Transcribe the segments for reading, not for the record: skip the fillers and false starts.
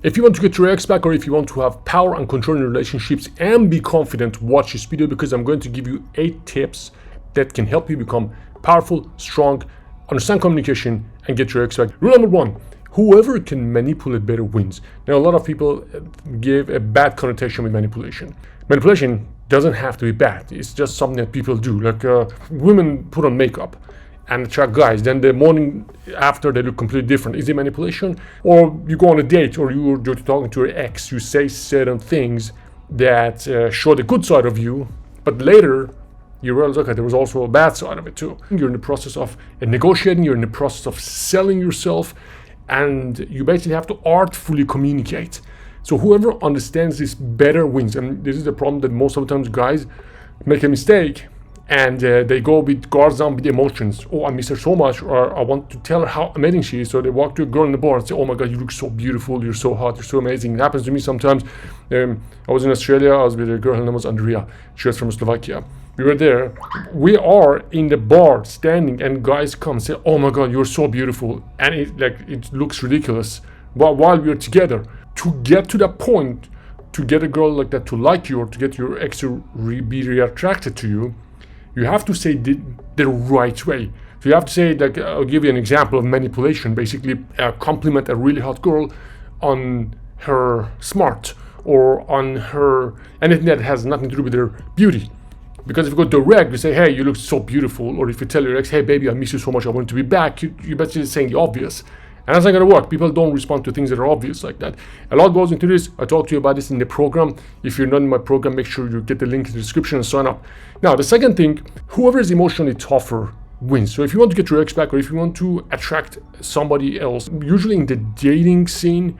If you want to get your ex back, or if you want to have power and control in relationships and be confident, watch this video, because I'm going to give you 8 tips that can help you become powerful, strong, understand communication, and get your ex back. Rule number 1, whoever can manipulate better wins. Now, a lot of people give a bad connotation with manipulation. Manipulation doesn't have to be bad. It's just something that people do. Like women put on makeup and attract guys, then the morning after they look completely different. Is it manipulation? Or you go on a date, or you're talking to your ex, you say certain things that show the good side of you, but later you realize, okay, there was also a bad side of it too. You're in the process of negotiating, you're in the process of selling yourself, and you basically have to artfully communicate. So whoever understands this better wins. And this is the problem, that most of the times guys make a mistake and they go with guards down with emotions. Oh, I miss her so much, or I want to tell her how amazing she is. So they walk to a girl in the bar and say, oh my God, you look so beautiful, you're so hot, you're so amazing. It happens to me sometimes. I was in Australia, I was with a girl, her name was Andrea. She was from Slovakia. We were there. We are in the bar standing, and guys come and say, oh my God, you're so beautiful. And it looks ridiculous. But while we're together, to get to that point, to get a girl like that to like you, or to get your ex to be attracted to you, you have to say the right way. So you have to say, like, I'll give you an example of manipulation. Basically, compliment a really hot girl on her smart, or on her anything that has nothing to do with her beauty. Because if you go direct, you say, hey, you look so beautiful. Or if you tell your ex, hey, baby, I miss you so much, I want to be back, you're basically saying the obvious. And that's not going to work. People don't respond to things that are obvious like that. A lot goes into this. I talked to you about this in the program. If you're not in my program, make sure you get the link in the description and sign up. Now, the second thing, whoever is emotionally tougher wins. So if you want to get your ex back, or if you want to attract somebody else, usually in the dating scene,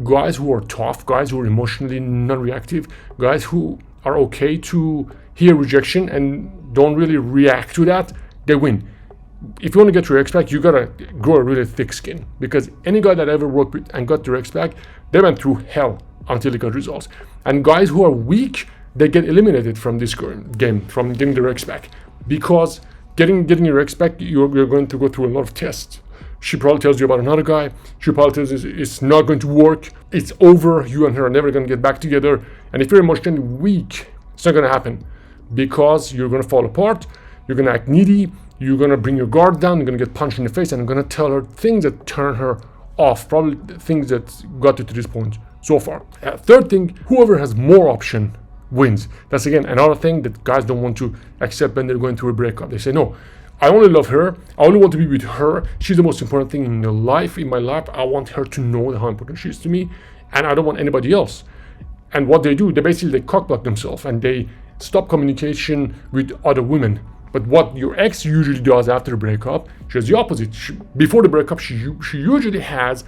guys who are tough, guys who are emotionally non-reactive, guys who are okay to hear rejection and don't really react to that, they win. If you want to get your ex back, you gotta grow a really thick skin, because any guy that I ever worked with and got their ex back, they went through hell until they got results. And guys who are weak, they get eliminated from this game, from getting their ex back, because getting your ex back, you're going to go through a lot of tests. She probably tells you about another guy. She probably tells you it's not going to work. It's over. You and her are never going to get back together. And if you're emotionally weak, it's not going to happen, because you're going to fall apart. You're going to act needy. You're going to bring your guard down. You're going to get punched in the face, and you're going to tell her things that turn her off, probably things that got you to this point so far. Third thing, whoever has more option wins. That's, again, another thing that guys don't want to accept when they're going through a breakup. They say, no, I only love her. I only want to be with her. She's the most important thing in my life. I want her to know how important she is to me, and I don't want anybody else. And what they do, they cockblock themselves, and they stop communication with other women. But what your ex usually does after a breakup, she does the opposite. Before the breakup, she usually has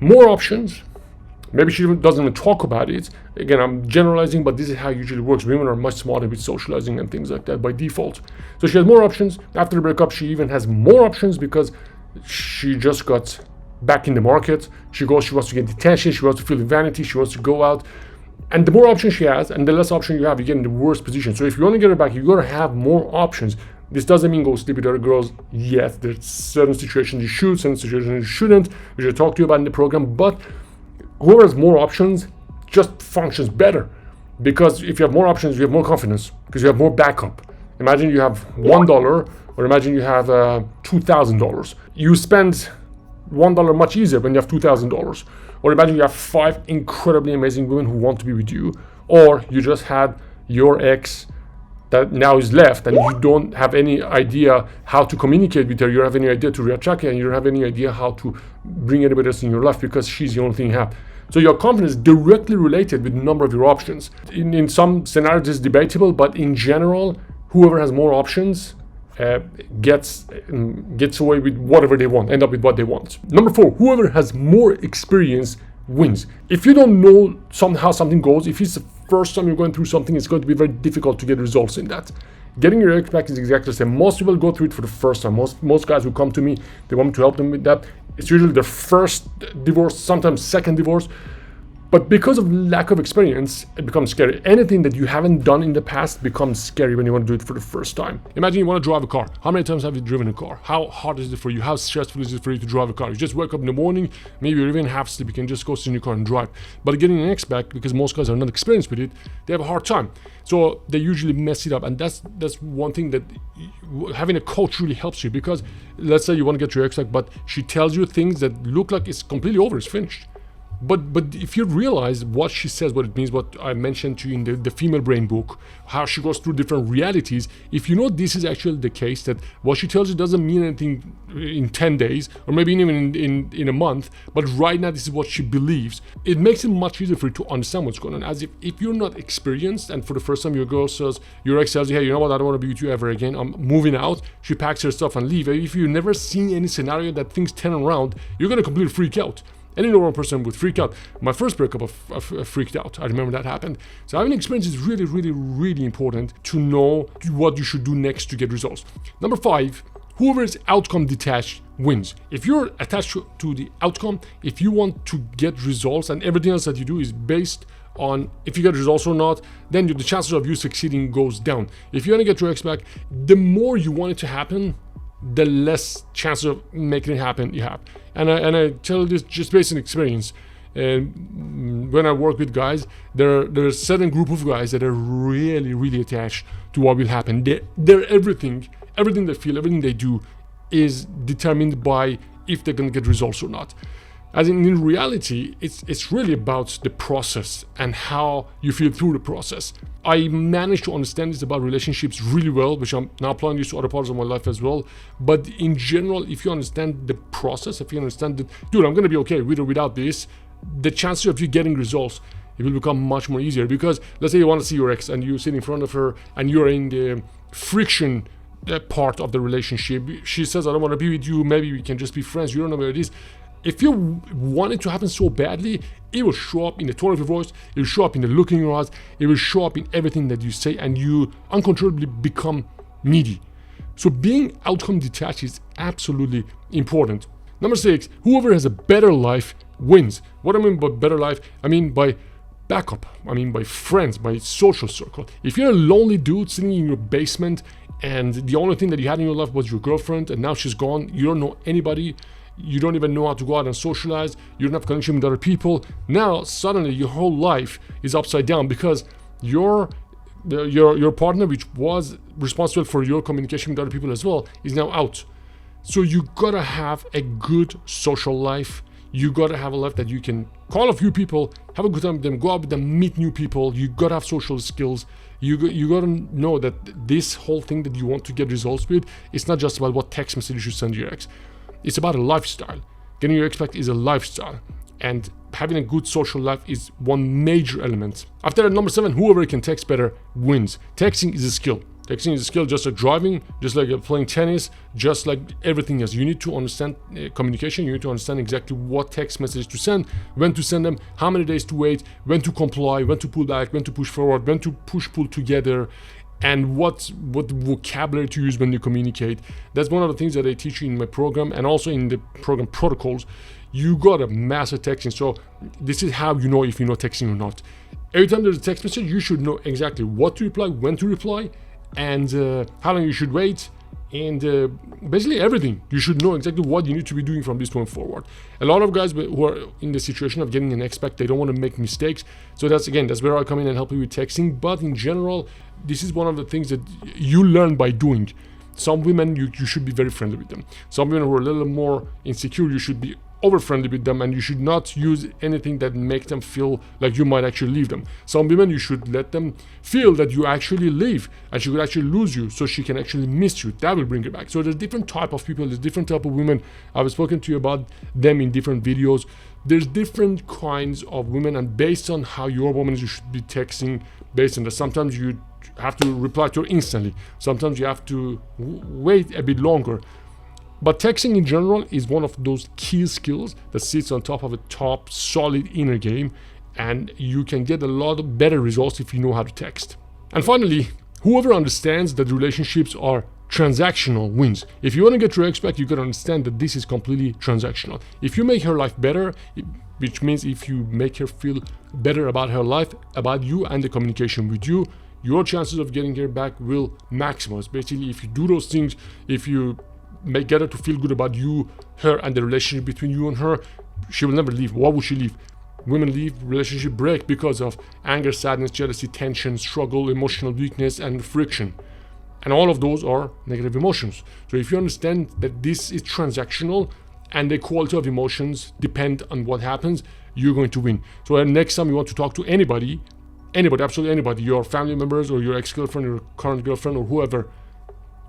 more options. Maybe she doesn't even talk about it. Again, I'm generalizing, but this is how it usually works. Women are much smarter with socializing and things like that by default. So she has more options. After the breakup, she even has more options, because she just got back in the market. She wants to get attention. She wants to feel vanity. She wants to go out. And the more options she has, and the less options you have, you get in the worst position. So if you want to get her back, you got to have more options. This doesn't mean go sleep with other girls. Yes, there's certain situations you should, certain situations you shouldn't, which I talk to you about in the program. But whoever has more options just functions better, because if you have more options, you have more confidence, because you have more backup. Imagine you have $1, or imagine you have $2,000. You spend $1 much easier when you have $2,000. Or imagine you have 5 incredibly amazing women who want to be with you, or you just had your ex that now is left, and you don't have any idea how to communicate with her. You don't have any idea to reattract her, and you don't have any idea how to bring anybody else in your life, because she's the only thing you have. So your confidence is directly related with the number of your options. In some scenarios it's debatable, but in general, whoever has more options gets away with whatever they want, end up with what they want. Number 4, whoever has more experience wins. If you don't know how something goes, if it's the first time you're going through something, it's going to be very difficult to get results in that. Getting your ex back is exactly the same. Most people go through it for the first time. Most guys who come to me, they want me to help them with that. It's usually their first divorce, sometimes second divorce. But because of lack of experience, it becomes scary. Anything that you haven't done in the past becomes scary when you want to do it for the first time. Imagine you want to drive a car. How many times have you driven a car? How hard is it for you? How stressful is it for you to drive a car? You just wake up in the morning, maybe you're even half asleep, you can just go sit in your car and drive. But getting an X-Pac, because most guys are not experienced with it, they have a hard time. So they usually mess it up. And that's one thing that having a coach really helps you, because let's say you want to get your X-Pac, but she tells you things that look like it's completely over, it's finished. But if you realize what she says, what it means, what I mentioned to you in the female brain book, how she goes through different realities, if you know this is actually the case, that what she tells you doesn't mean anything in 10 days or maybe even in a month, but right now this is what she believes, it makes it much easier for you to understand what's going on. As if you're not experienced and for the first time your girl says, your ex tells you, hey, you know what, I don't want to be with you ever again, I'm moving out, she packs her stuff and leave. If you've never seen any scenario that things turn around, you're going to completely freak out. Any normal person would freak out. My first breakup I freaked out. I remember that happened. So having experience is really, really, really important to know what you should do next to get results. Number 5, whoever is outcome detached wins. If you're attached to the outcome, if you want to get results and everything else that you do is based on if you get results or not, then the chances of you succeeding goes down. If you want to get your X-Pac, the more you want it to happen, the less chance of making it happen you have. And I tell you this just based on experience. And when I work with guys, there are a certain group of guys that are really, really attached to what will happen. They're everything they feel, everything they do is determined by if they're gonna get results or not. As in reality, it's really about the process and how you feel through the process. I managed to understand this about relationships really well, which I'm now applying this to other parts of my life as well. But in general, if you understand the process, if you understand that, dude, I'm gonna be okay with or without this, the chances of you getting results, it will become much more easier. Because let's say you want to see your ex and you sit in front of her and you're in the friction part of the relationship. She says, I don't want to be with you, maybe we can just be friends, you don't know where it is. If you want it to happen so badly, it will show up in the tone of your voice, it will show up in the look in your eyes, it will show up in everything that you say, and you uncontrollably become needy. So being outcome detached is absolutely important. Number 6, whoever has a better life wins. What I mean by better life, I mean by backup, I mean by friends, by social circle. If you're a lonely dude sitting in your basement and the only thing that you had in your life was your girlfriend and now she's gone, you don't know anybody, you don't even know how to go out and socialize, you don't have connection with other people, now suddenly your whole life is upside down because your partner, which was responsible for your communication with other people as well, is now out. So you gotta have a good social life. You gotta have a life that you can call a few people, have a good time with them, go out with them, meet new people. You gotta have social skills. You gotta know that this whole thing that you want to get results with, it's not just about what text message you should send your ex. It's about a lifestyle. Getting your X-Pac is a lifestyle. And having a good social life is one major element. After that, number 7, whoever can text better wins. Texting is a skill. Texting is a skill just like driving, just like playing tennis, just like everything else. You need to understand communication. You need to understand exactly what text message to send, when to send them, how many days to wait, when to comply, when to pull back, when to push forward, when to pull together, and what vocabulary to use when you communicate. That's one of the things that I teach you in my program and also in the program protocols. You gotta master texting. So this is how you know if you know texting or not. Every time there's a text message, you should know exactly what to reply, when to reply, and how long you should wait, and basically everything. You should know exactly what you need to be doing from this point forward. A lot of guys who are in the situation of getting an X-Pac, they don't want to make mistakes. So that's where I come in and help you with texting. But in general, this is one of the things that you learn by doing. Some women, you should be very friendly with them. Some women who are a little more insecure, you should be over friendly with them, and you should not use anything that makes them feel like you might actually leave them. Some women, you should let them feel that you actually leave and she could actually lose you, so she can actually miss you. That will bring her back. So there's different type of people, there's different type of women. I've spoken to you about them in different videos. There's different kinds of women, and based on how your woman is, you should be texting based on that. Sometimes you have to reply to her instantly. Sometimes you have to wait a bit longer. But texting in general is one of those key skills that sits on top of a top solid inner game, and you can get a lot of better results if you know how to text. And finally, whoever understands that relationships are transactional wins. If you want to get your X-Pac, you gotta understand that this is completely transactional. If you make her life better, which means if you make her feel better about her life, about you, and the communication with you, your chances of getting her back will maximize. Basically, if you do those things, if you get her to feel good about you, her, and the relationship between you and her, she will never leave. Why would she leave? Women leave, relationship break because of anger, sadness, jealousy, tension, struggle, emotional weakness, and friction. And all of those are negative emotions. So if you understand that this is transactional and the quality of emotions depend on what happens, you're going to win. So next time you want to talk to anybody, absolutely anybody, your family members or your ex-girlfriend, your current girlfriend, or whoever,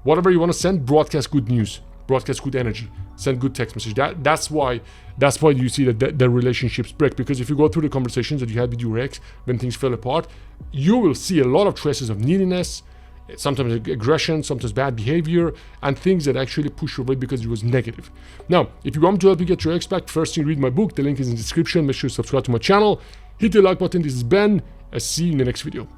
whatever you want to send, broadcast good news, broadcast good energy, send good text message. That's why you see that the relationships break. Because if you go through the conversations that you had with your ex when things fell apart, you will see a lot of traces of neediness, sometimes aggression, sometimes bad behavior, and things that actually push you away because it was negative. Now, if you want me to help you get your ex back, first thing, read my book. The link is in the description. Make sure you subscribe to my channel. Hit the like button. This is Ben. I'll see you in the next video.